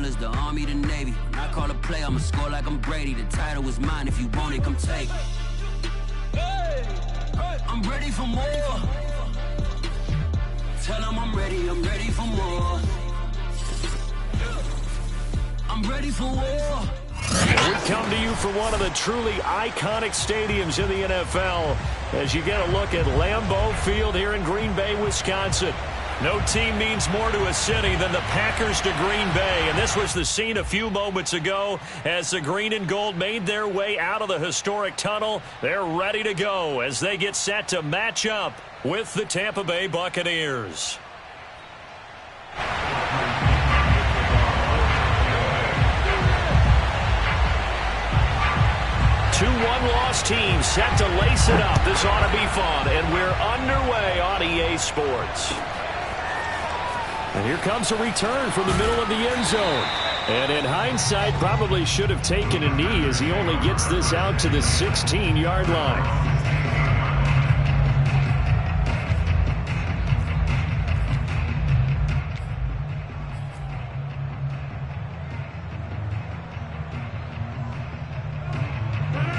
colors, the Army, the Navy. When I call a play, I'ma score like I'm Brady. The title is mine, if you want it, come take it. I'm ready for more. Tell them I'm ready for more. I'm ready for war. We come to you from one of the truly iconic stadiums in the NFL as you get a look at Lambeau Field here in Green Bay, Wisconsin. No team means more to a city than the Packers to Green Bay, and this was the scene a few moments ago as the green and gold made their way out of the historic tunnel. They're ready to go as they get set to match up with the Tampa Bay Buccaneers. 2-1 loss team set to lace it up. This ought to be fun, and we're underway on EA Sports. And here comes a return from the middle of the end zone. And in hindsight, probably should have taken a knee as he only gets this out to the 16-yard line.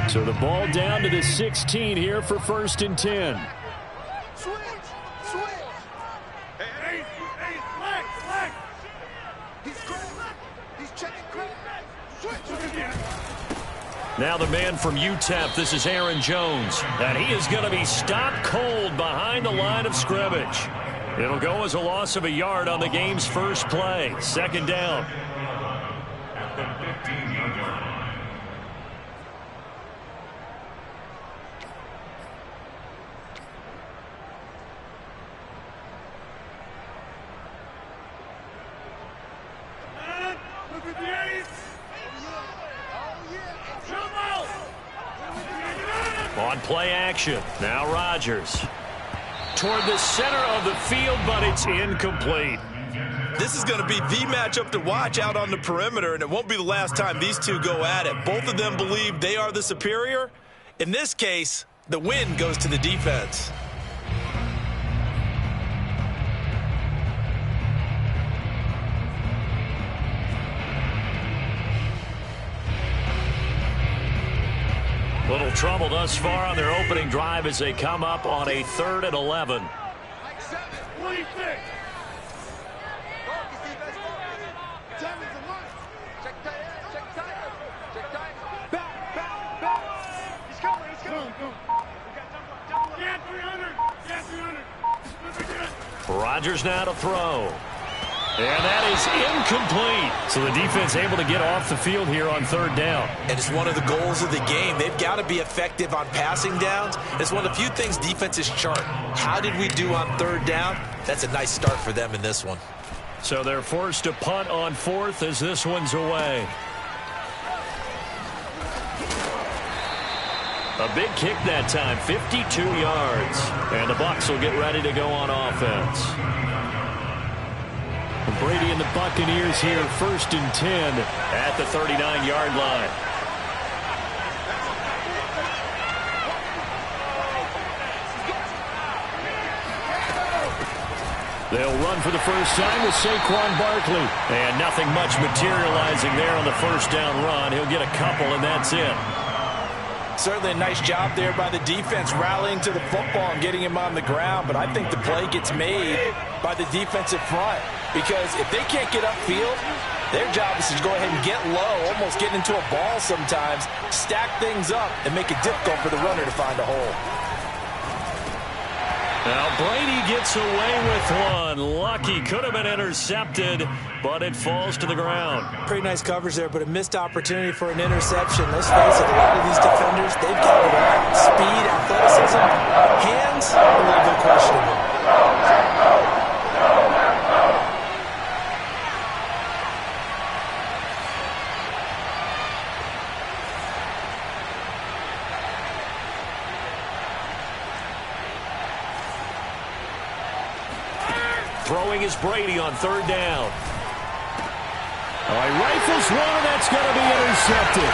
So the ball down to the 16 here for 1st and 10. Now the man from UTEP, this is Aaron Jones. And he is going to be stopped cold behind the line of scrimmage. It'll go as a loss of a yard on the game's first play. 2nd down. At the 15-yard line. On play action. Now Rodgers. Toward the center of the field, but it's incomplete. This is going to be the matchup to watch out on the perimeter, and it won't be the last time these two go at it. Both of them believe they are the superior. In this case, the win goes to the defense. Little trouble thus far on their opening drive as they come up on a 3rd and 11. Rodgers now to throw. And that is incomplete. So the defense able to get off the field here on 3rd down. And it's one of the goals of the game. They've got to be effective on passing downs. It's one of the few things defenses chart. How did we do on 3rd down? That's a nice start for them in this one. So they're forced to punt on 4th as this one's away. A big kick that time, 52 yards. And the Bucs will get ready to go on offense. Brady and the Buccaneers here, 1st and 10 at the 39-yard line. They'll run for the first time with Saquon Barkley. And nothing much materializing there on the 1st down run. He'll get a couple, and that's it. Certainly a nice job there by the defense rallying to the football and getting him on the ground. But I think the play gets made by the defensive front. Because if they can't get upfield, their job is to go ahead and get low, almost get into a ball sometimes, stack things up, and make it difficult for the runner to find a hole. Now Brady gets away with one. Lucky, could have been intercepted, but it falls to the ground. Pretty nice coverage there, but a missed opportunity for an interception. Let's face it, a lot of these defenders, they've got it all. Speed, athleticism, hands, a little bit questionable. Throwing is Brady on 3rd down. He rifles one, and that's going to be intercepted.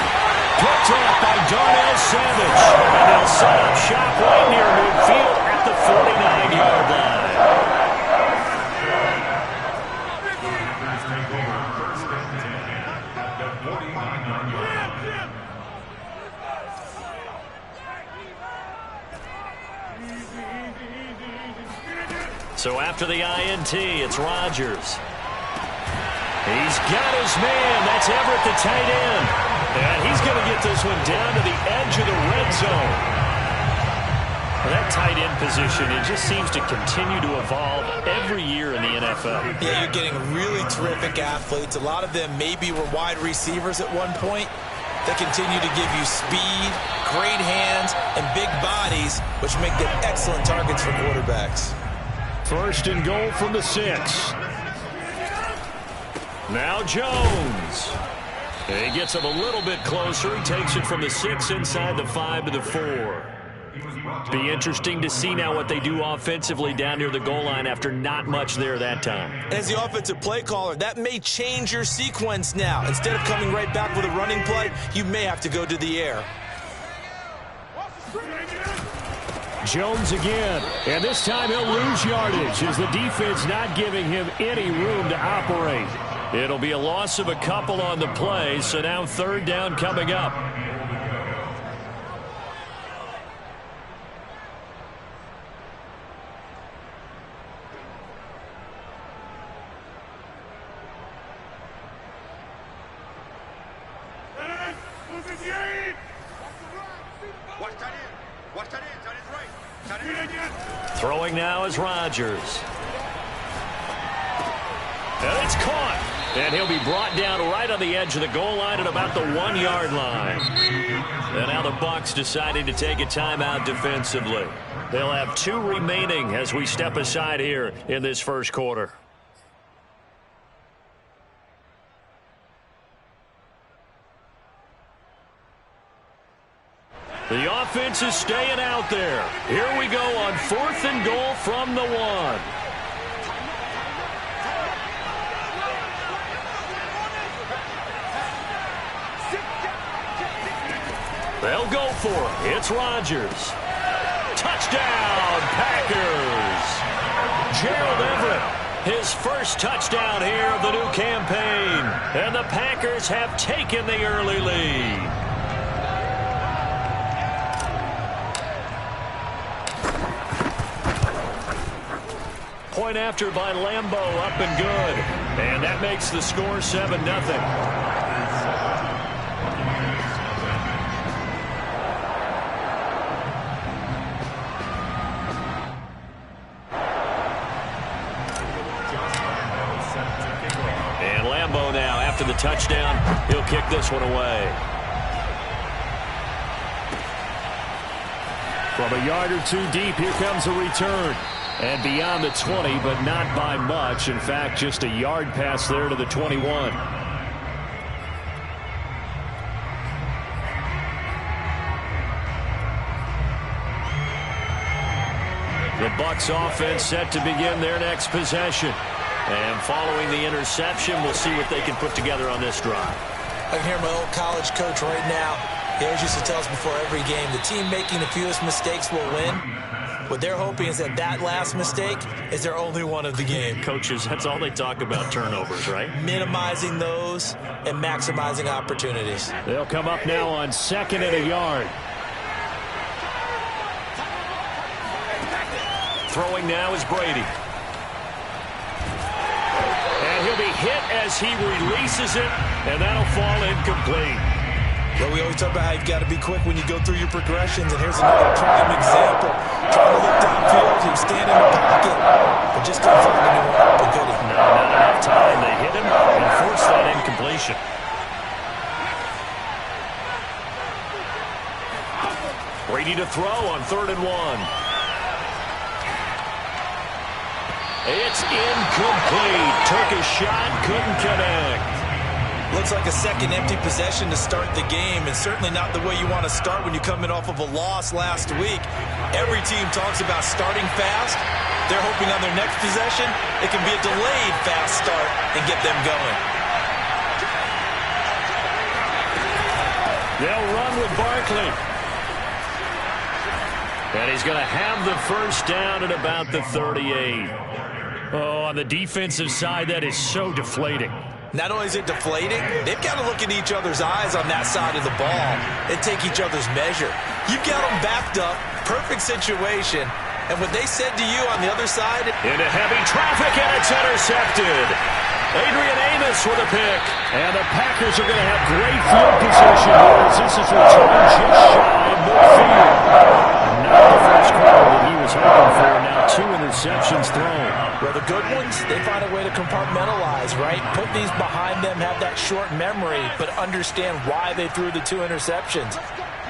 Picked off by Darnell Savage. And they'll set up shop right near midfield at the 49-yard line. So after the INT, it's Rodgers. He's got his man. That's Everett, the tight end. And he's going to get this one down to the edge of the red zone. Well, that tight end position, it just seems to continue to evolve every year in the NFL. Yeah, you're getting really terrific athletes. A lot of them maybe were wide receivers at one point. They continue to give you speed, great hands, and big bodies, which make them excellent targets for quarterbacks. First and goal from the 6. Now Jones. He gets him a little bit closer. He takes it from the 6 inside the 5 to the 4. Be interesting to see now what they do offensively down near the goal line after not much there that time. As the offensive play caller, that may change your sequence now. Instead of coming right back with a running play, you may have to go to the air. Jones again, and this time he'll lose yardage as the defense not giving him any room to operate. It'll be a loss of a couple on the play, so now third down coming up. Throwing now is Rodgers. And it's caught. And he'll be brought down right on the edge of the goal line at about the 1-yard line. And now the Bucs deciding to take a timeout defensively. They'll have 2 remaining as we step aside here in this first quarter. The offense is staying out there. Here we go on 4th and goal from the 1. They'll go for it. It's Rodgers. Touchdown, Packers. Gerald Everett, his first touchdown here of the new campaign. And the Packers have taken the early lead. Point after by Lambeau, up and good. And that makes the score 7-0. And Lambeau now, after the touchdown, he'll kick this one away. From a yard or 2 deep, here comes a return. And beyond the 20, but not by much. In fact, just a yard pass there to the 21. The Bucs offense set to begin their next possession. And following the interception, we'll see what they can put together on this drive. I can hear my old college coach right now. He always used to tell us before every game, the team making the fewest mistakes will win. What they're hoping is that last mistake is their only one of the game. Coaches, that's all they talk about, turnovers, right? Minimizing those and maximizing opportunities. They'll come up now on 2nd and a yard. Throwing now is Brady. And he'll be hit as he releases it, and that'll fall incomplete. Well, we always talk about how you've got to be quick when you go through your progressions, and here's another prime example. Trying to look downfield, he was standing in the pocket, but just couldn't find anyone to get him. No, not enough time. They hit him and forced that incompletion. Brady to throw on 3rd and 1. It's incomplete. Took a shot, couldn't connect. Looks like a second empty possession to start the game, and certainly not the way you want to start when you're coming off of a loss last week. Every team talks about starting fast. They're hoping on their next possession it can be a delayed fast start and get them going. They'll run with Barkley. And he's going to have the first down at about the 38. Oh, on the defensive side, that is so deflating. Not only is it deflating, they've got to look in each other's eyes on that side of the ball and take each other's measure. You've got them backed up, perfect situation, And what they said to you on the other side. Into heavy traffic, and it's intercepted. Adrian Amos with a pick. And the Packers are going to have great field position here as this is returned just shy of midfield. And not the first quarter that he was hoping for. Now 2 interceptions thrown. Well, the good ones, they find a way to compartmentalize, right? Put these behind them, have that short memory, but understand why they threw the 2 interceptions.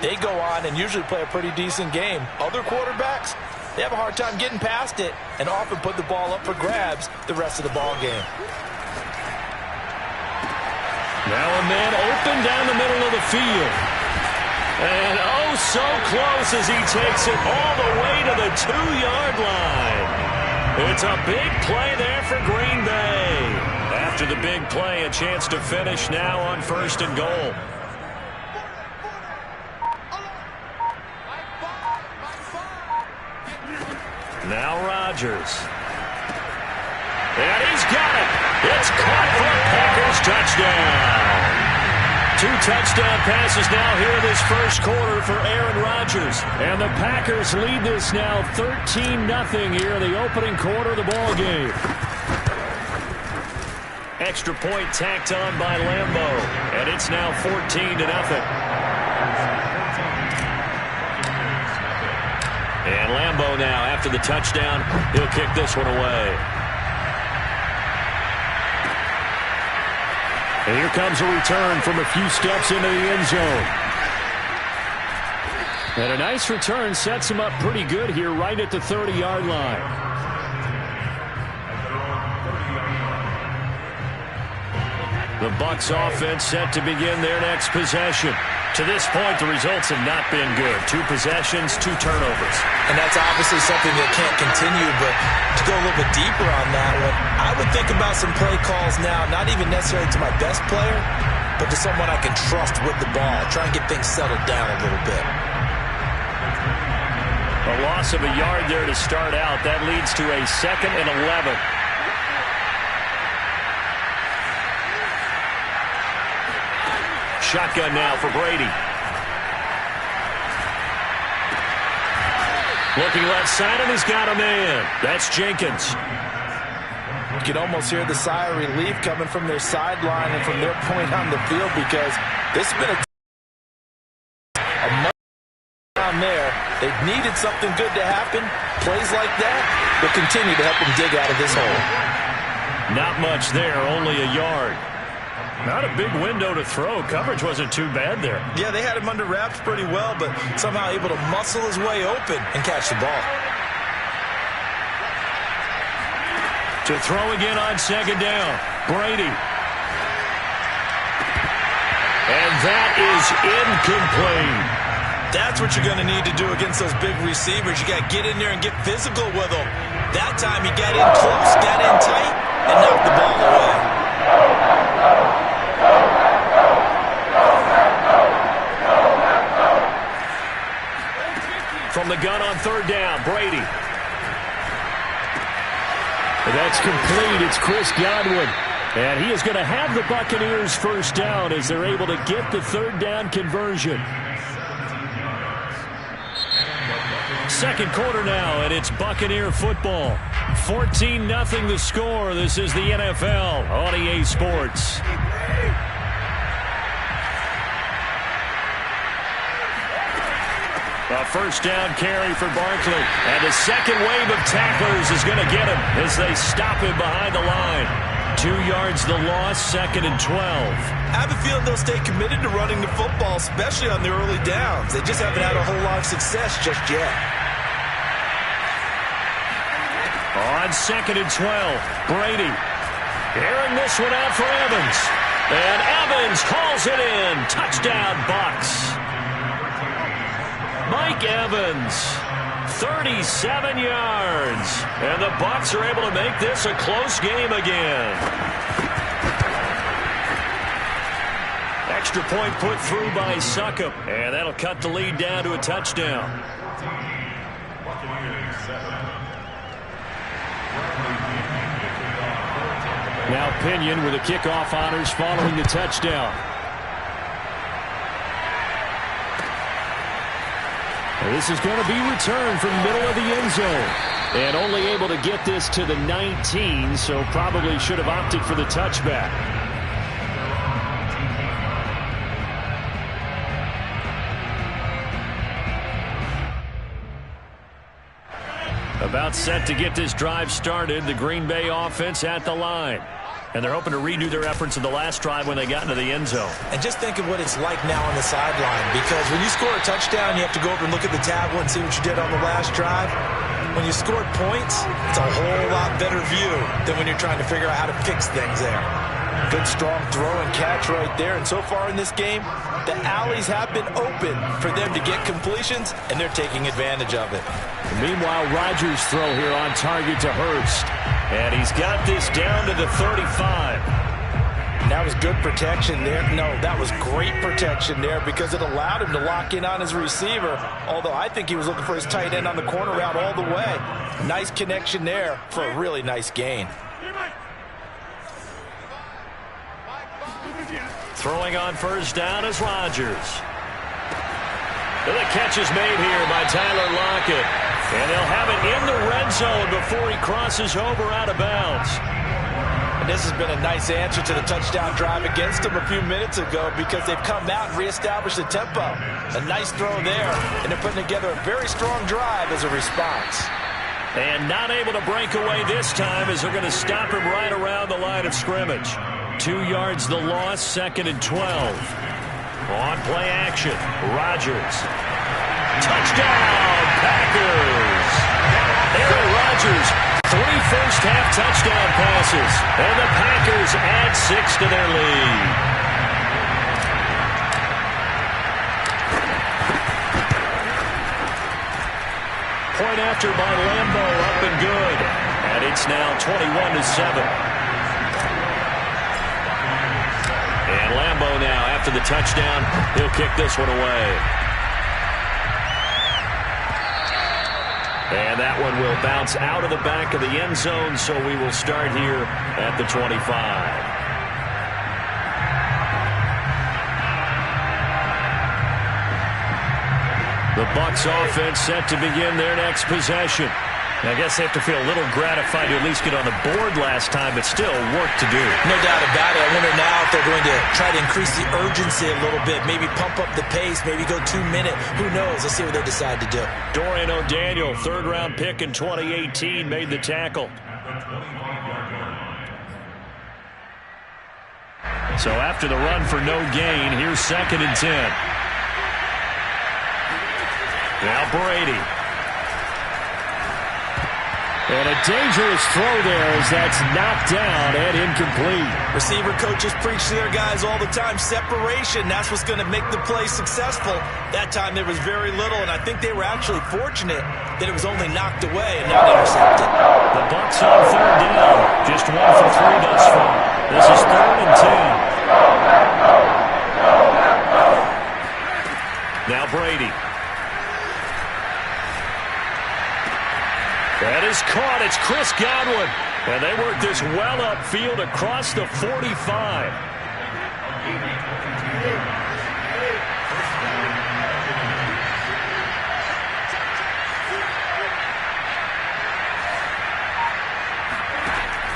They go on and usually play a pretty decent game. Other quarterbacks, they have a hard time getting past it and often put the ball up for grabs the rest of the ball game. Now a man open down the middle of the field. And oh, so close as he takes it all the way to the 2-yard line. It's a big play there for Green Bay. After the big play, a chance to finish now on 1st and goal. Now Rodgers. And he's got it. It's caught for a Packers touchdown. 2 touchdown passes now here in this first quarter for Aaron Rodgers. And the Packers lead this now 13-0 here in the opening quarter of the ball game. Extra point tacked on by Lambeau. And it's now 14-0. And Lambeau now, after the touchdown, he'll kick this one away. And here comes a return from a few steps into the end zone. And a nice return sets him up pretty good here right at the 30-yard line. The Bucs offense set to begin their next possession. To this point, the results have not been good. 2 possessions, 2 turnovers. And that's obviously something that can't continue, but to go a little bit deeper on that one, I would think about some play calls now, not even necessarily to my best player, but to someone I can trust with the ball. Try and get things settled down a little bit. A loss of a yard there to start out. That leads to a 2nd and 11. Shotgun now for Brady. Looking left side, and he's got a man. That's Jenkins. You can almost hear the sigh of relief coming from their sideline and from their point on the field, because this has been a month down there. They've needed something good to happen. Plays like that will continue to help them dig out of this hole. Not much there, only a yard. Not a big window to throw. Coverage wasn't too bad there. Yeah, they had him under wraps pretty well, but somehow able to muscle his way open and catch the ball. To throw again on 2nd down. Brady. And that is incomplete. That's what you're going to need to do against those big receivers. You got to get in there and get physical with them. That time he got in close, got in tight, and knocked the ball away. From the gun on 3rd down, Brady. That's complete. It's Chris Godwin. And he is going to have the Buccaneers first down as they're able to get the 3rd down conversion. 2nd quarter now, and it's Buccaneer football. 14-0 the score. This is the NFL on EA Sports. A first down carry for Barkley. And the second wave of tacklers is going to get him as they stop him behind the line. 2 yards the loss, 2nd and 12. I have a feeling they'll stay committed to running the football, especially on the early downs. They just haven't had a whole lot of success just yet. On 2nd and 12, Brady. Airing this one out for Evans. And Evans hauls it in. Touchdown, Bucs. Mike Evans, 37 yards. And the Bucs are able to make this a close game again. Extra point put through by Succop. And that'll cut the lead down to a touchdown. Now Pinion with the kickoff honors following the touchdown. This is going to be returned from middle of the end zone. And only able to get this to the 19, so probably should have opted for the touchback. About set to get this drive started. The Green Bay offense at the line. And they're hoping to redo their efforts in the last drive when they got into the end zone. And just think of what it's like now on the sideline, because when you score a touchdown, you have to go over and look at the tablet and see what you did on the last drive. When you scored points, it's a whole lot better view than when you're trying to figure out how to fix things there. Good, strong throw and catch right there. And so far in this game, the alleys have been open for them to get completions, and they're taking advantage of it. Meanwhile, Rodgers' throw here on target to Hurst. And he's got this down to the 35. And that was good protection there. No, that was great protection there because it allowed him to lock in on his receiver, although I think he was looking for his tight end on the corner route all the way. Nice connection there for a really nice gain. Throwing on first down is Rodgers. And the catch is made here by Tyler Lockett. And they'll have it in the red zone before he crosses over out of bounds. And this has been a nice answer to the touchdown drive against them a few minutes ago because they've come out and reestablished the tempo. A nice throw there, and they're putting together a very strong drive as a response. And not able to break away this time as they're going to stop him right around the line of scrimmage. 2 yards the loss, 2nd and 12. On play action, Rodgers. Touchdown, Packers! Aaron Rodgers, 3 first-half touchdown passes, and the Packers add 6 to their lead. Point after by Lambo, up and good. And it's now 21-7. And Lambo now, after the touchdown, he'll kick this one away. And that one will bounce out of the back of the end zone, so we will start here at the 25. The Bucs offense set to begin their next possession. I guess they have to feel a little gratified to at least get on the board last time, but still work to do. No doubt about it. I wonder now if they're going to try to increase the urgency a little bit, maybe pump up the pace, maybe go 2-minute. Who knows? Let's see what they decide to do. Dorian O'Daniel, 3rd-round pick in 2018, made the tackle. So after the run for no gain, here's 2nd and 10. Now Brady. And a dangerous throw there as that's knocked down and incomplete. Receiver coaches preach to their guys all the time. Separation, that's what's going to make the play successful. That time there was very little, and I think they were actually fortunate that it was only knocked away and not intercepted. The Bucs on 3rd down. Just 1 for 3 thus far. This is 3rd and 10. Now Brady. That is caught. It's Chris Godwin. And they work this well upfield across the 45.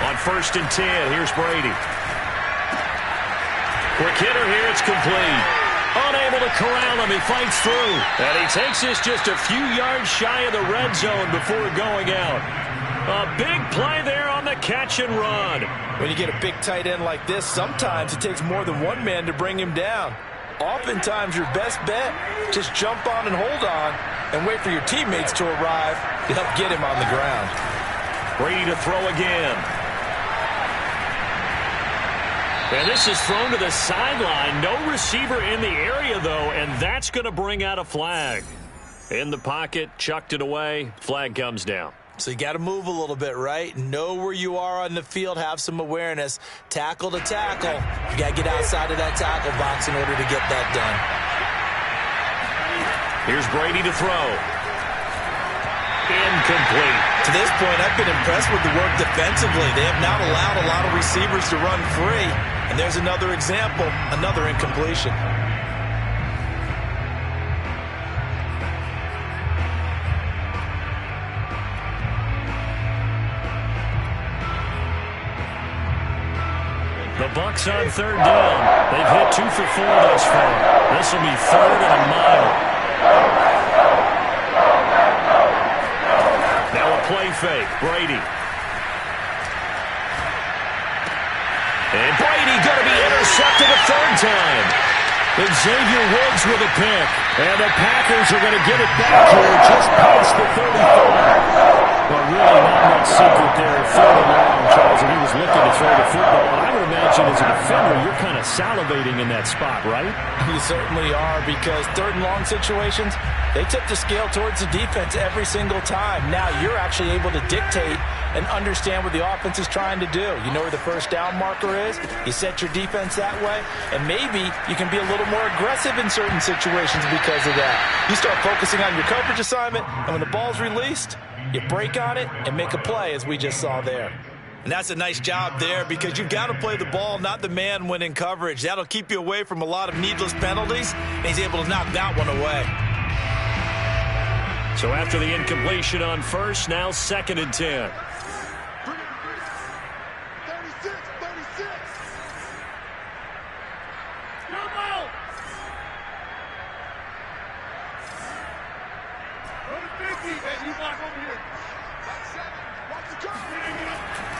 On 1st and 10, here's Brady. Quick hitter here. It's complete. Unable to corral him. He fights through. And he takes this just a few yards shy of the red zone before going out. A big play there on the catch and run. When you get a big tight end like this, sometimes it takes more than one man to bring him down. Oftentimes, your best bet, just jump on and hold on and wait for your teammates to arrive to help get him on the ground. Brady to throw again. And this is thrown to the sideline. No receiver in the area, though, and that's going to bring out a flag. In the pocket, chucked it away, flag comes down. So you got to move a little bit, right? Know where you are on the field, have some awareness. Tackle to tackle. You got to get outside of that tackle box in order to get that done. Here's Brady to throw. Incomplete. To this point, I've been impressed with the work defensively. They have not allowed a lot of receivers to run free. And there's another example, another incompletion. Bucs on third down. They've hit 2 for 4 thus far. This will be third and a mile. Now a play fake. Brady. And Brady going to be intercepted a third time. Xavier Woods with a pick. And the Packers are going to get it back here just past the 35. Well, really not much secret there. Third and long, Charles, and he was looking to throw the football. And I would imagine as a defender, you're kind of salivating in that spot, right? You certainly are, because third and long situations, they tip the scale towards the defense every single time. Now you're actually able to dictate and understand what the offense is trying to do. You know where the first down marker is. You set your defense that way, and maybe you can be a little more aggressive in certain situations because of that. You start focusing on your coverage assignment, and when the ball's released, you break on it and make a play, as we just saw there. And that's a nice job there, because you've got to play the ball, not the man when in coverage. That'll keep you away from a lot of needless penalties, and he's able to knock that one away. So after the incompletion on first, now 2nd and 10.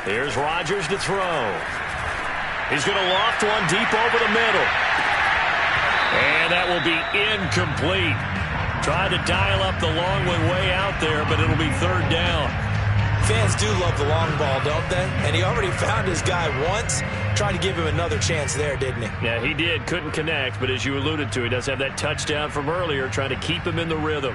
Here's Rodgers to throw. He's going to loft one deep over the middle. And that will be incomplete. Tried to dial up the long one way out there, but it'll be third down. Fans do love the long ball, don't they? And he already found his guy once. Trying to give him another chance there, didn't he? Yeah, he did. Couldn't connect, but as you alluded to, he does have that touchdown from earlier, trying to keep him in the rhythm.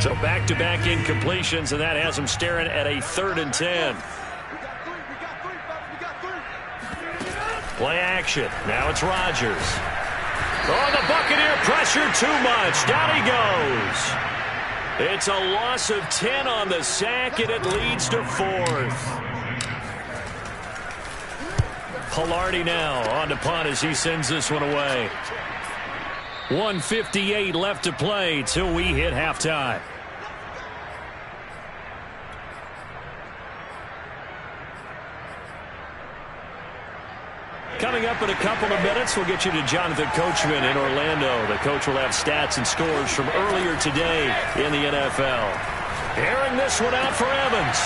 So back-to-back incompletions, and that has him staring at a 3rd and 10. Play action. Now it's Rodgers. Oh, the Buccaneer pressure too much. Down he goes. It's a loss of 10 on the sack, and it leads to 4th. Palardy now on to punt as he sends this one away. 1:58 left to play till we hit halftime. Coming up in a couple of minutes, we'll get you to Jonathan Coachman in Orlando. The coach will have stats and scores from earlier today in the NFL. Airing this one out for Evans.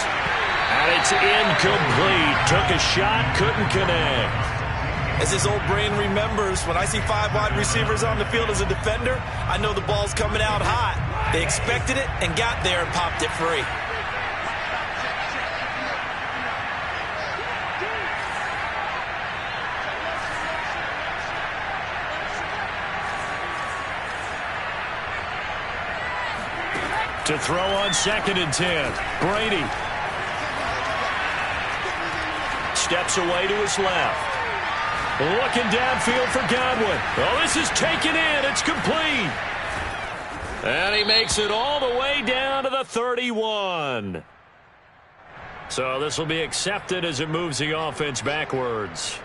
And it's incomplete. Took a shot, couldn't connect. As his old brain remembers, when I see 5 wide receivers on the field as a defender, I know the ball's coming out hot. They expected it and got there and popped it free. To throw on 2nd and 10. Brady. Steps away to his left. Looking downfield for Godwin. Oh, this is taken in. It's complete. And he makes it all the way down to the 31. So this will be accepted as it moves the offense backwards.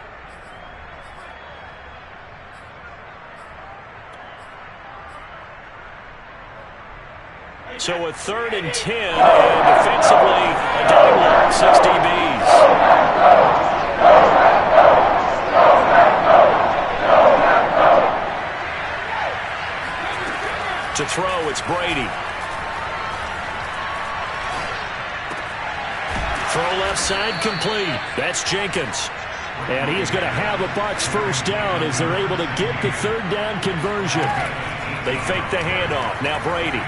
So a 3rd and 10, and defensively, a dime look, 6 DBs. To throw, it's Brady. Throw left side, complete. That's Jenkins. And he is going to have a Bucs first down as they're able to get the 3rd down conversion. They fake the handoff. Now Brady.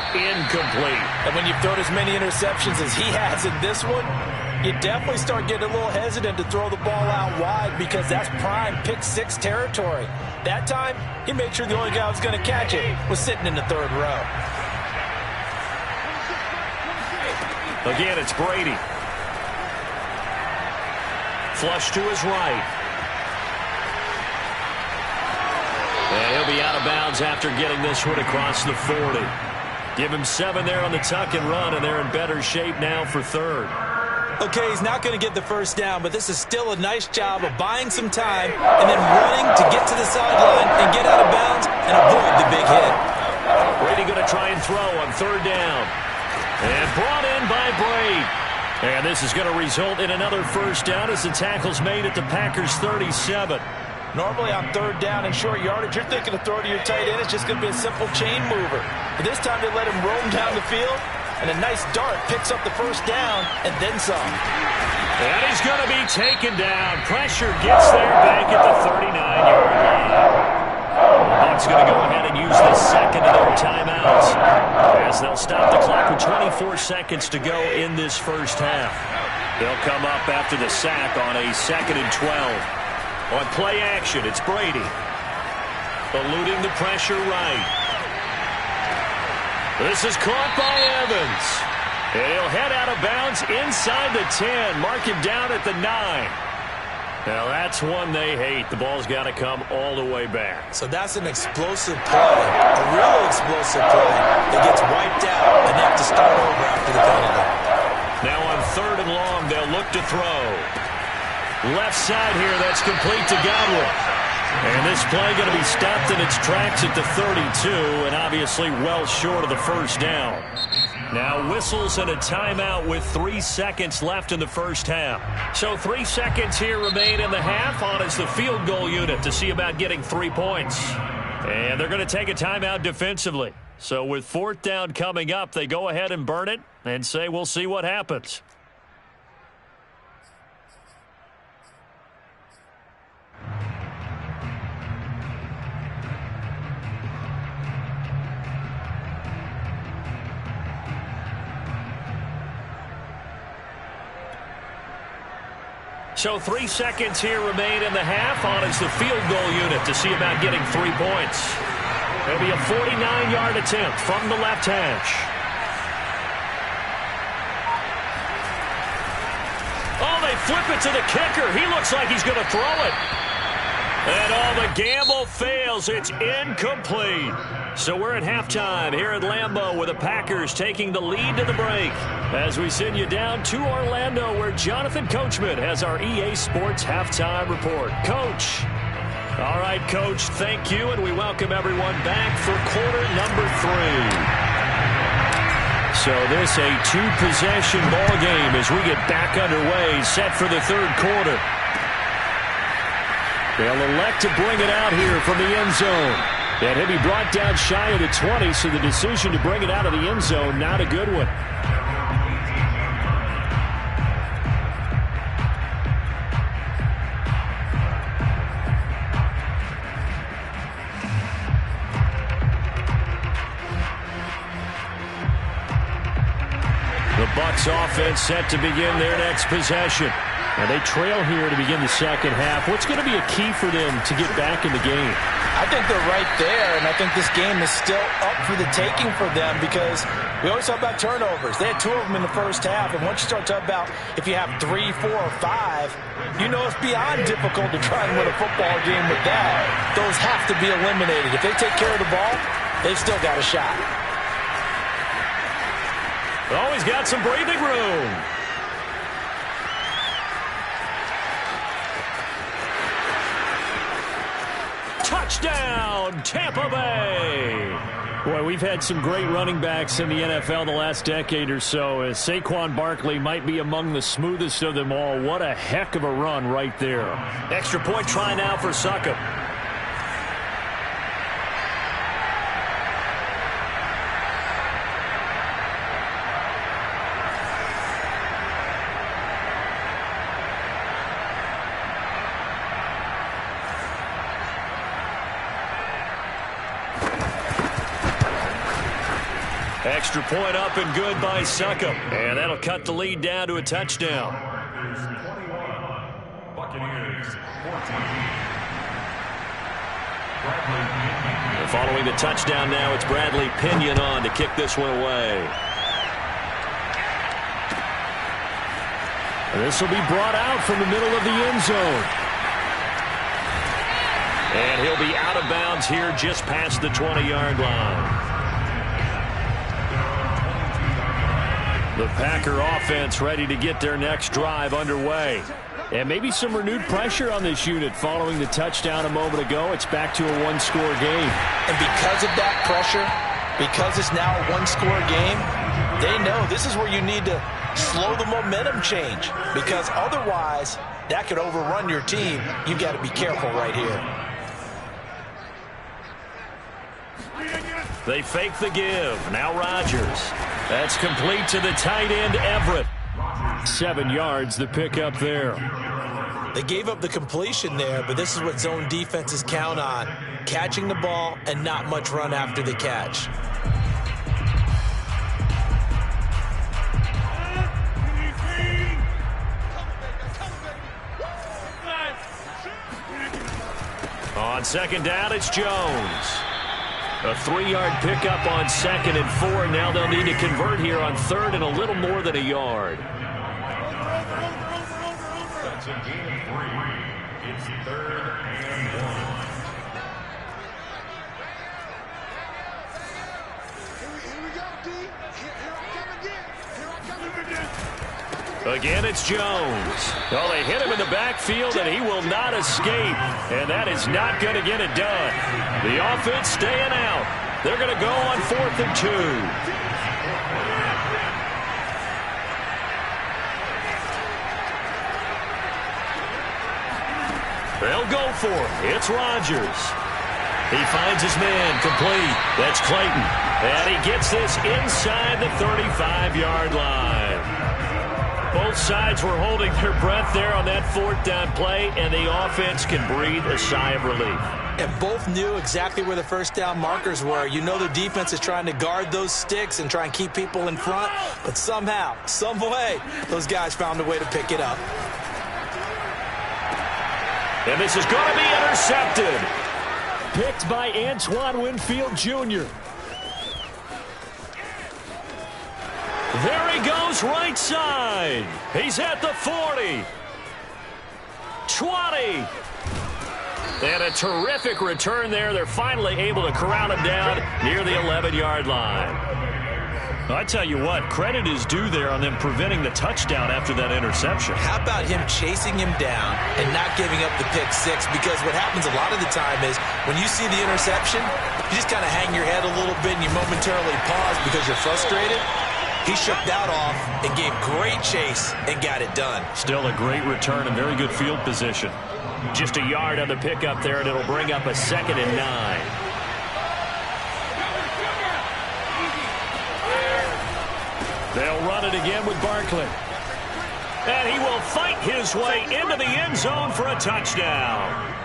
Incomplete. And when you've thrown as many interceptions as he has in this one, you definitely start getting a little hesitant to throw the ball out wide, because that's prime pick 6 territory. That time, he made sure the only guy who was going to catch it was sitting in the 3rd row. Again, it's Brady. Flush to his right. And he'll be out of bounds after getting this one across the 40. Give him 7 there on the tuck and run, and they're in better shape now for 3rd. Okay, he's not going to get the first down, but this is still a nice job of buying some time and then running to get to the sideline and get out of bounds and avoid the big hit. Brady going to try and throw on third down. And brought in by Brady. And this is going to result in another first down as the tackle's made at the Packers' 37. Normally on third down and short yardage, you're thinking to throw to your tight end. It's just going to be a simple chain mover. But this time they let him roam down the field, and a nice dart picks up the first down and then some. And he's going to be taken down. Pressure gets there back at the 39-yard line. The Bucs going to go ahead and use the second of their timeouts as they'll stop the clock with 24 seconds to go in this first half. They'll come up after the sack on a 2nd and 12. On play action, it's Brady. Eluding the pressure right. This is caught by Evans. And he'll head out of bounds inside the 10. Mark him down at the 9. Now that's one they hate. The ball's got to come all the way back. So that's an explosive play, a real explosive play that gets wiped out and they have to start over after the penalty. Now on 3rd and long, they'll look to throw. Left side here, that's complete to Godwin. And this play going to be stopped in its tracks at the 32, and obviously well short of the first down. Now whistles and a timeout with 3 seconds left in the first half. So 3 seconds here remain in the half on as the field goal unit to see about getting 3 points. And they're going to take a timeout defensively. So with 4th down coming up, they go ahead and burn it and say we'll see what happens. So 3 seconds here remain in the half on as the field goal unit to see about getting 3 points. It'll be a 49-yard attempt from the left hash. Oh, they flip it to the kicker. He looks like he's going to throw it. And the gamble fails. It's incomplete. So we're at halftime here at Lambeau with the Packers taking the lead to the break. As we send you down to Orlando where Jonathan Coachman has our EA Sports halftime report. Coach. All right, Coach, thank you, and we welcome everyone back for quarter number 3. So this a 2-possession ball game as we get back underway, set for the 3rd quarter. They'll elect to bring it out here from the end zone. And he'll be brought down shy of the 20, so the decision to bring it out of the end zone, not a good one. The Bucs offense set to begin their next possession. And they trail here to begin the second half. What's going to be a key for them to get back in the game? I think they're right there, and I think this game is still up for the taking for them because we always talk about turnovers. They had 2 of them in the first half, and once you start talking about if you have 3, 4, or 5, you know it's beyond difficult to try and win a football game with that. Those have to be eliminated. If they take care of the ball, they've still got a shot. Always got some breathing room. Touchdown, Tampa Bay. Boy, we've had some great running backs in the NFL the last decade or so. As Saquon Barkley might be among the smoothest of them all. What a heck of a run right there. Extra point try now for Succop. Extra point up and good by Succop. And that'll cut the lead down to a touchdown. Buccaneers 14. Following the touchdown now, it's Bradley Pinion on to kick this one away. And this will be brought out from the middle of the end zone. And he'll be out of bounds here just past the 20-yard line. The Packer offense ready to get their next drive underway. And maybe some renewed pressure on this unit following the touchdown a moment ago. It's back to a 1-score game. And because of that pressure, because it's now a one-score game, they know this is where you need to slow the momentum change, because otherwise that could overrun your team. You've got to be careful right here. They fake the give. Now Rodgers. That's complete to the tight end, Everett. 7 yards, the pickup there. They gave up the completion there, but this is what zone defenses count on. Catching the ball and not much run after the catch. On second down, it's Jones. A 3-yard pickup on 2nd and 4. Now they'll need to convert here on 3rd and a little more than a yard. That's a gain of 3. It's 3rd and 1. Here we go, D. Here I come again. Here I come again. Again, it's Jones. Well, they hit him in the backfield, and he will not escape. And that is not going to get it done. The offense staying out. They're going to go on 4th and 2. They'll go for it. It's Rodgers. He finds his man complete. That's Clayton. And he gets this inside the 35-yard line. Both sides were holding their breath there on that 4th down play, and the offense can breathe a sigh of relief. And both knew exactly where the first down markers were. You know the defense is trying to guard those sticks and try and keep people in front, but somehow, some way, those guys found a way to pick it up. And this is going to be intercepted. Picked by Antoine Winfield Jr. There he goes, right side. He's at the 40. 20. And a terrific return there. They're finally able to corral him down near the 11-yard line. I tell you what, credit is due there on them preventing the touchdown after that interception. How about him chasing him down and not giving up the pick six? Because what happens a lot of the time is when you see the interception, you just kind of hang your head a little bit and you momentarily pause because you're frustrated. He shook that off and gave great chase and got it done. Still a great return and very good field position. Just a yard on the pickup there, and it'll bring up a 2nd and 9. They'll run it again with Barkley. And he will fight his way into the end zone for a touchdown.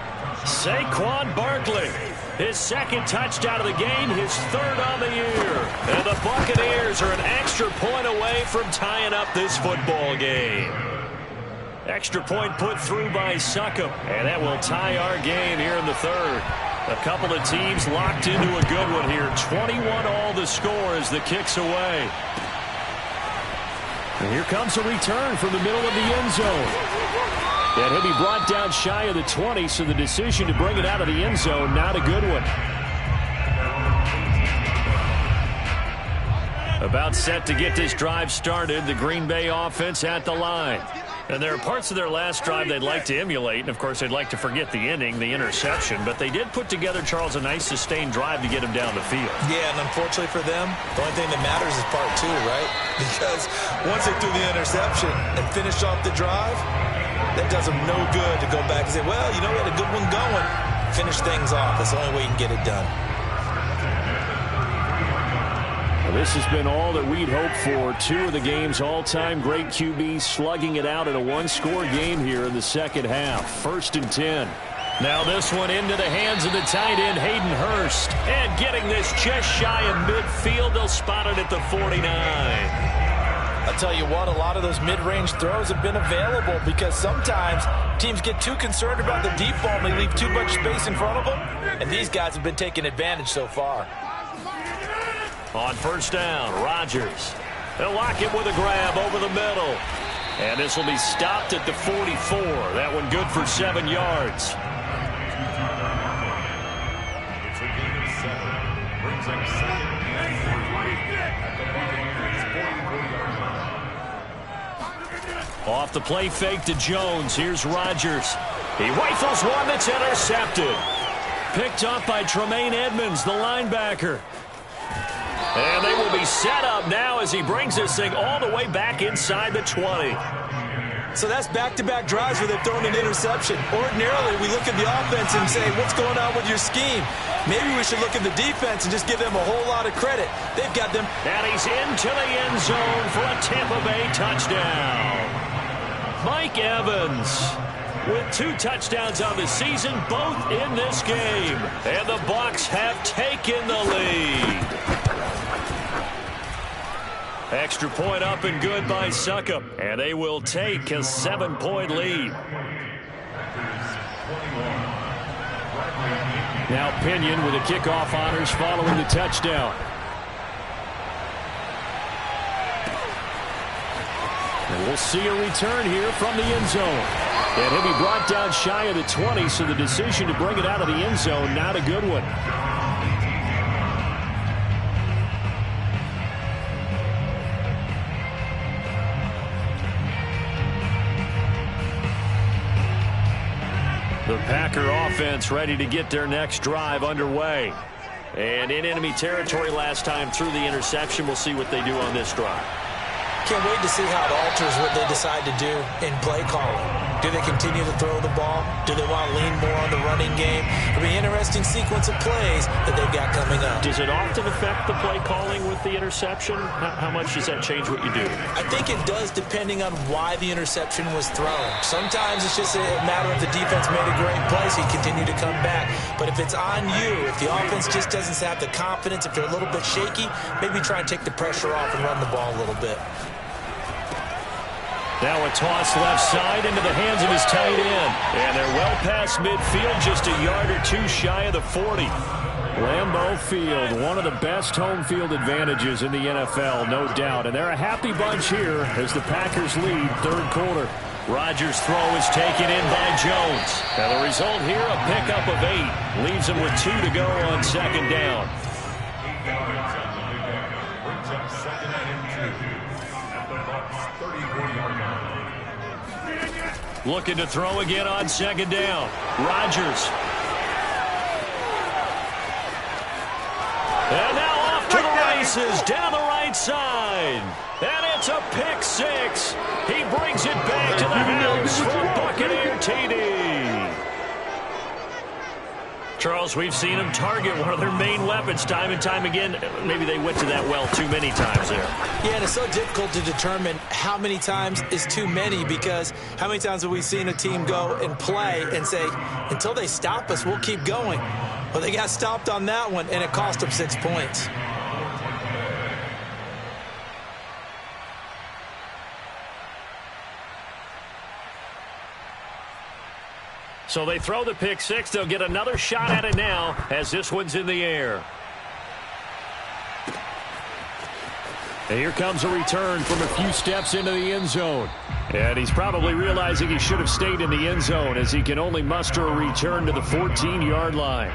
Saquon Barkley, his 2nd touchdown of the game, his 3rd on the year. And the Buccaneers are an extra point away from tying up this football game. Extra point put through by Succop, and that will tie our game here in the 3rd. A couple of teams locked into a good one here. 21 all the score as the kick's away. And here comes a return from the middle of the end zone. And he'll be brought down shy of the 20, so the decision to bring it out of the end zone, not a good one. About set to get this drive started, the Green Bay offense at the line. And there are parts of their last drive they'd like to emulate, and of course they'd like to forget the inning, the interception, but they did put together, Charles, a nice sustained drive to get him down the field. Yeah, and unfortunately for them, the only thing that matters is part 2, right? Because once they threw the interception and finished off the drive, that does them no good to go back and say, well, you know, we had a good one going. Finish things off. That's the only way you can get it done. This has been all that we'd hoped for. 2 of the game's all-time great QBs slugging it out in a one-score game here in the second half. 1st and 10. Now this one into the hands of the tight end, Hayden Hurst. And getting this just shy of midfield. They'll spot it at the 49. I'll tell you what, a lot of those mid-range throws have been available because sometimes teams get too concerned about the deep ball and they leave too much space in front of them. And these guys have been taking advantage so far. On 1st down, Rodgers. They'll lock it with a grab over the middle. And this will be stopped at the 44. That one good for 7 yards. It's a gain of 7. Brings up 2nd and 3. Off the play fake to Jones. Here's Rodgers. He rifles one that's intercepted. Picked up by Tremaine Edmonds, the linebacker. And they will be set up now as he brings this thing all the way back inside the 20. So that's back-to-back drives where they've thrown an interception. Ordinarily, we look at the offense and say, what's going on with your scheme? Maybe we should look at the defense and just give them a whole lot of credit. They've got them. And he's into the end zone for a Tampa Bay touchdown. Mike Evans with 2 touchdowns on the season, both in this game. And the Bucs have taken the lead. Extra point up and good by Succop. And they will take a 7-point lead. Now Pinion with the kickoff honors following the touchdown. And we'll see a return here from the end zone. And he'll be brought down shy of the 20, so the decision to bring it out of the end zone, not a good one. The Packer offense ready to get their next drive underway. And in enemy territory last time through the interception. We'll see what they do on this drive. Can't wait to see how it alters what they decide to do in play calling. Do they continue to throw the ball? Do they want to lean more on the running game? It'll be an interesting sequence of plays that they've got coming up. Does it often affect the play calling with the interception? How much does that change what you do? I think it does, depending on why the interception was thrown. Sometimes it's just a matter of the defense made a great play, so you continue to come back. But if it's on you, if the offense just doesn't have the confidence, if they're a little bit shaky, maybe try and take the pressure off and run the ball a little bit. Now a toss left side into the hands of his tight end. And they're well past midfield, just a yard or 2 shy of the 40. Lambeau Field, one of the best home field advantages in the NFL, no doubt. And they're a happy bunch here as the Packers lead third quarter. Rodgers' throw is taken in by Jones. And the result here, a pickup of 8. Leaves him with 2 to go on second down. Looking to throw again on second down. Rodgers. And now off to the races down the right side. And it's a pick 6. He brings it back to the house for Buccaneer TD. Charles, we've seen them target one of their main weapons time and time again. Maybe they went to that well too many times there. Yeah, and it's so difficult to determine how many times is too many, because how many times have we seen a team go and play and say, until they stop us, we'll keep going. Well, they got stopped on that one, and it cost them 6 points. So they throw the pick 6. They'll get another shot at it now as this one's in the air. And here comes a return from a few steps into the end zone. And he's probably realizing he should have stayed in the end zone as he can only muster a return to the 14-yard line.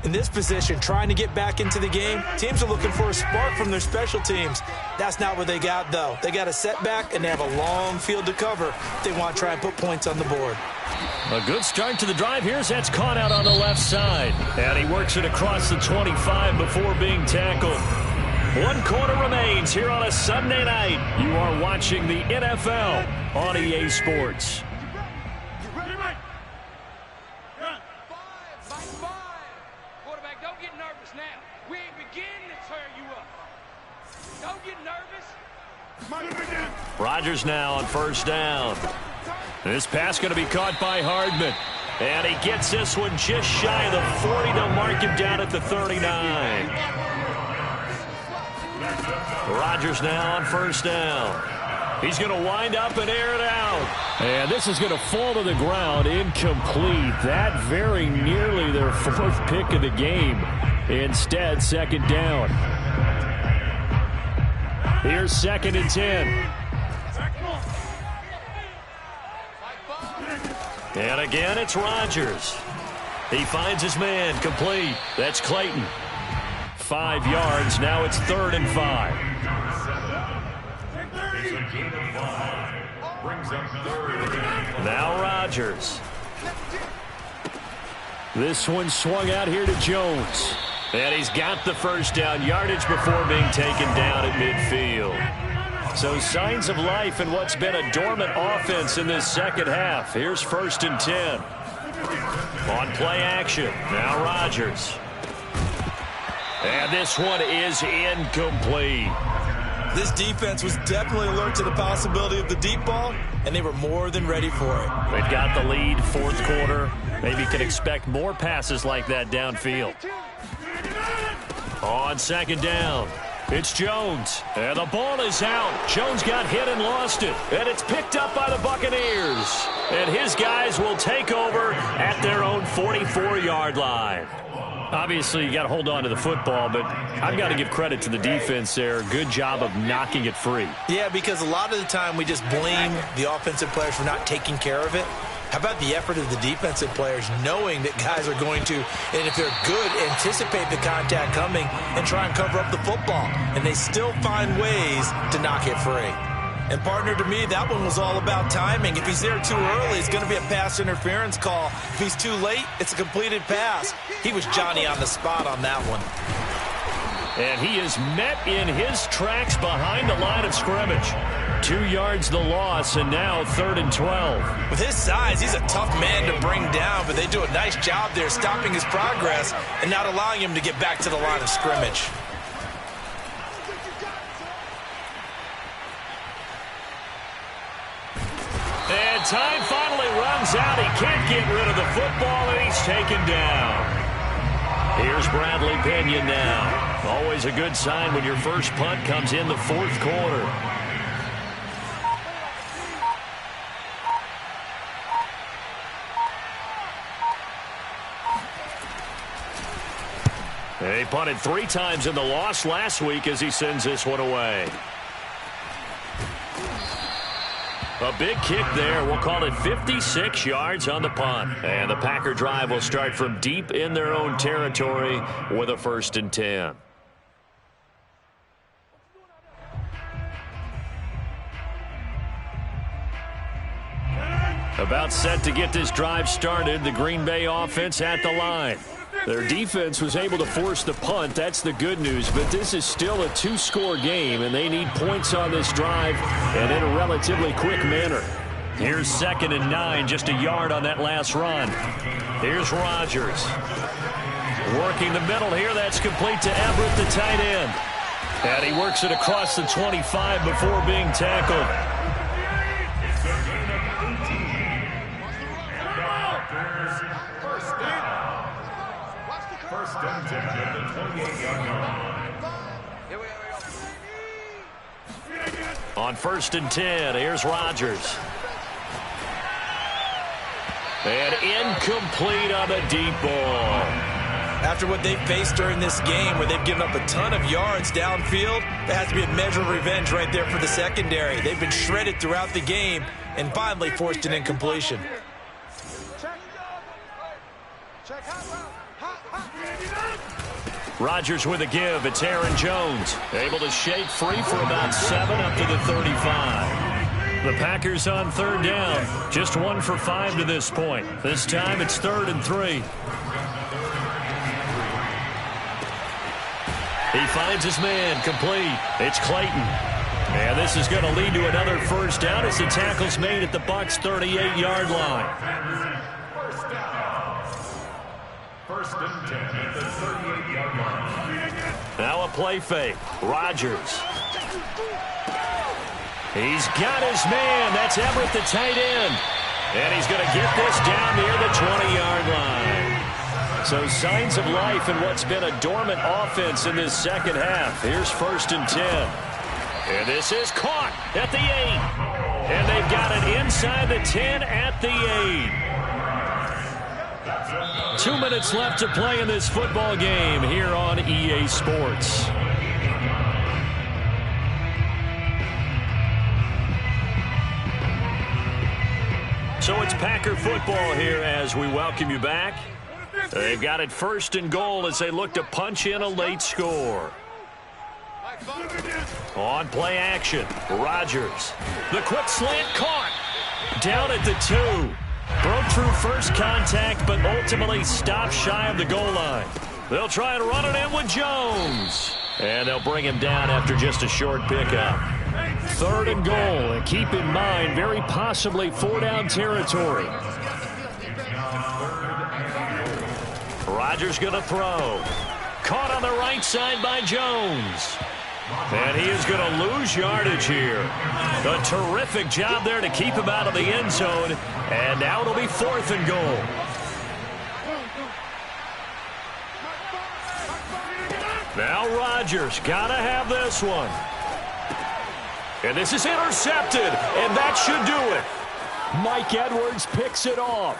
In this position, trying to get back into the game, teams are looking for a spark from their special teams. That's not what they got, though. They got a setback, and they have a long field to cover if they want to try and put points on the board. A good start to the drive here as that's caught out on the left side. And he works it across the 25 before being tackled. 1 quarter remains here on a Sunday night. You are watching the NFL on EA Sports. Quarterback, don't get nervous now. We ain't beginning to tear you up. Don't get nervous. Rodgers now on first down. This pass going to be caught by Hardman. And he gets this one just shy of the 40 to mark him down at the 39. Rodgers now on first down. He's going to wind up and air it out. And this is going to fall to the ground incomplete. That very nearly their 4th pick of the game. Instead, second down. Here's 2nd and 10. And again, it's Rodgers. He finds his man complete. That's Clayton. 5 yards. Now it's 3rd and 5. Now Rodgers. This one swung out here to Jones. And he's got the first down, yardage before being taken down at midfield. So signs of life in what's been a dormant offense in this second half. Here's 1st and 10. On play action, now Rodgers. And this one is incomplete. This defense was definitely alert to the possibility of the deep ball, and they were more than ready for it. They've got the lead, 4th quarter. Maybe can expect more passes like that downfield. On 2nd down, it's Jones. And the ball is out. Jones got hit and lost it. And it's picked up by the Buccaneers. And his guys will take over at their own 44-yard line. Obviously, you got to hold on to the football, but I've got to give credit to the defense there. Good job of knocking it free. Yeah, because a lot of the time we just blame the offensive players for not taking care of it. How about the effort of the defensive players knowing that guys are going to, and if they're good, anticipate the contact coming and try and cover up the football. And they still find ways to knock it free. And, partner, to me, that one was all about timing. If he's there too early, it's going to be a pass interference call. If he's too late, it's a completed pass. He was Johnny on the spot on that one. And he is met in his tracks behind the line of scrimmage. 2 yards the loss, and now 3rd and 12. With his size, he's a tough man to bring down, but they do a nice job there stopping his progress and not allowing him to get back to the line of scrimmage. And time finally runs out. He can't get rid of the football, and he's taken down. Here's Bradley Pena now. Always a good sign when your first punt comes in the 4th quarter. He punted 3 times in the loss last week as he sends this one away. A big kick there. We'll call it 56 yards on the punt. And the Packer drive will start from deep in their own territory with a 1st and 10. About set to get this drive started. The Green Bay offense at the line. Their defense was able to force the punt. That's the good news. But this is still a 2-score game, and they need points on this drive and in a relatively quick manner. Here's 2nd and 9, just a yard on that last run. Here's Rodgers. Working the middle here. That's complete to Everett, the tight end. And he works it across the 25 before being tackled. On 1st and 10, here's Rodgers. And incomplete on the deep ball. After what they've faced during this game where they've given up a ton of yards downfield, there has to be a measure of revenge right there for the secondary. They've been shredded throughout the game and finally forced an incompletion. Rodgers with a give. It's Aaron Jones. Able to shake free for about 7 up to the 35. The Packers on 3rd down. Just 1 for 5 to this point. This time it's 3rd and 3. He finds his man complete. It's Clayton. And this is going to lead to another 1st down as the tackle's made at the Bucs' 38-yard line. 1st and 10 at the 38-yard line. Now a play fake. Rodgers. He's got his man. That's Everett, the tight end. And he's going to get this down near the 20-yard line. So signs of life in what's been a dormant offense in this second half. Here's 1st and 10. And this is caught at the 8. And they've got it inside the 10 at the 8. 2 minutes left to play in this football game here on EA Sports. So it's Packer football here as we welcome you back. They've got it 1st and goal as they look to punch in a late score. On play action, Rodgers. The quick slant caught. Down at the 2. Broke through first contact, but ultimately stopped shy of the goal line. They'll try and run it in with Jones. And they'll bring him down after just a short pickup. 3rd and goal. And keep in mind, very possibly 4-down territory. Rodgers going to throw. Caught on the right side by Jones. And he is going to lose yardage here. A terrific job there to keep him out of the end zone. And now it'll be 4th and goal. Now Rodgers got to have this one. And this is intercepted. And that should do it. Mike Edwards picks it off.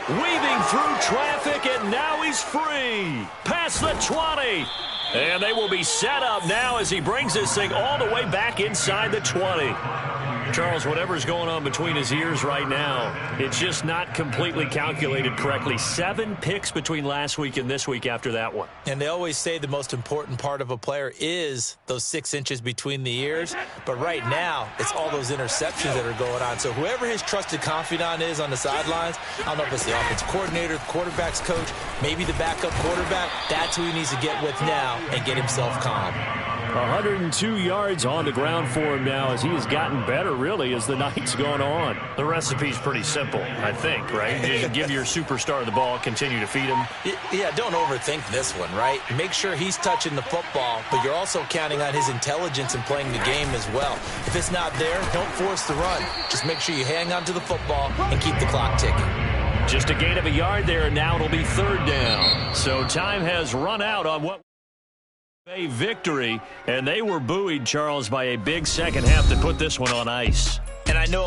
Weaving through traffic, and now he's free. Past the 20. And they will be set up now as he brings this thing all the way back inside the 20. Charles, whatever's going on between his ears right now, it's just not completely calculated correctly. 7 picks between last week and this week after that one. And they always say the most important part of a player is those 6 inches between the ears. But right now, it's all those interceptions that are going on. So whoever his trusted confidant is on the sidelines, I don't know if it's the offensive coordinator, the quarterback's coach, maybe the backup quarterback, that's who he needs to get with now and get himself calm. 102 yards on the ground for him now as he has gotten better, really, as the night's gone on. The recipe's pretty simple, I think, right? You give your superstar the ball, continue to feed him. Yeah, don't overthink this one, right? Make sure he's touching the football, but you're also counting on his intelligence in playing the game as well. If it's not there, don't force the run. Just make sure you hang on to the football and keep the clock ticking. Just a gain of a yard there, and now it'll be 3rd down. So time has run out on what a victory, and they were buoyed, Charles, by a big second half to put this one on ice. And I know